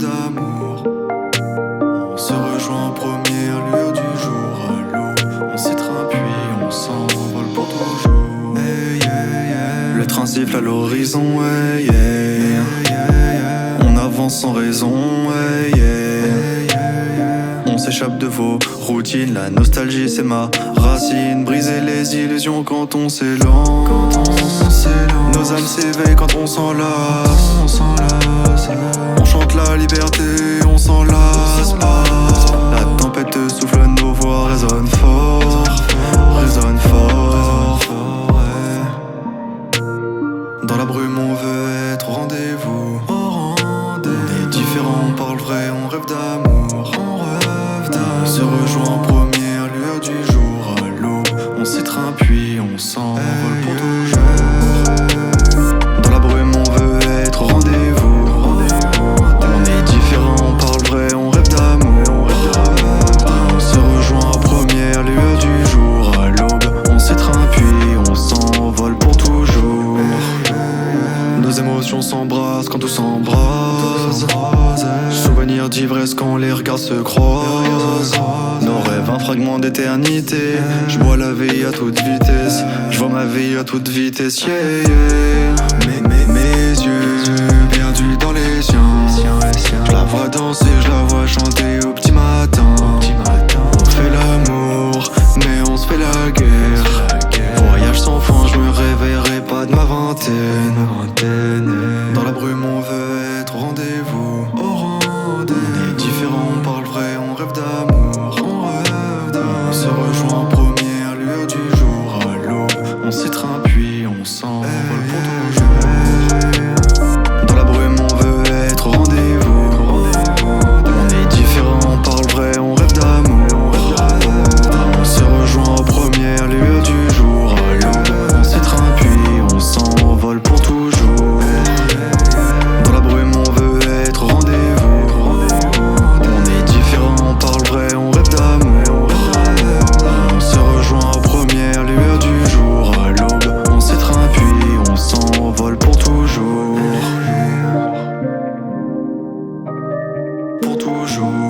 d'amour. On se rejoint en première lueur du jour à l'aube. On s'étreint puis on s'envole pour toujours. Hey, yeah, yeah. Le train siffle à l'horizon, hey, yeah. On avance sans raison, hey, yeah. On s'échappe de vos routines, la nostalgie c'est ma racine. Briser les illusions quand on s'élance. Nos âmes s'éveillent quand on s'enlace. On chante la liberté, on s'en lasse pas. La tempête souffle, nos voix résonnent fort. Résonnent fort. Dans la brume on veut être au rendez-vous. On est différents, on parle vrai, on rêve d'amour. On se rejoint en première lueur du jour à l'aube. On s'étreint puis on s'envole pour toujours. Dans la brume on veut être au rendez-vous. On est différents, on parle vrai, on rêve d'amour. On se rejoint en première lueur du jour à l'aube. On s'étreint puis on s'envole pour toujours. Nos émotions s'embrassent quand tout s'embrase. Souvenirs d'ivresse quand les regards se croisent. Nos rêves, un fragment d'éternité. Je bois la vie à toute vitesse. Je vois ma vie à toute vitesse, yeah, yeah. Mes yeux perdus dans les siens. Je la vois danser, je la vois chanter au petit matin. On fait l'amour, mais on se fait la guerre. Voyage sans fin, je me réveillerai pas de ma vingtaine. Dans la brume on veut être au rendez-vous. On est différents, on parle vrai, on rêve d'amour. On se rejoint en première lueur du jour à l'aube. On s'étreint puis on s'envole pour toujours. Dans la brume on veut être au rendez-vous. On est différents, on parle vrai, on rêve d'amour. On se rejoint en première lueur du jour à l'aube. On s'étreint puis on s'envole pour toujours. Dans la brume on veut être au rendez-vous. On est différents, on parle vrai, on rêve d'amour. On se rejoint en première lueur du jour à l'aube. On s'étreint puis on s'envole pour toujours. Pour toujours.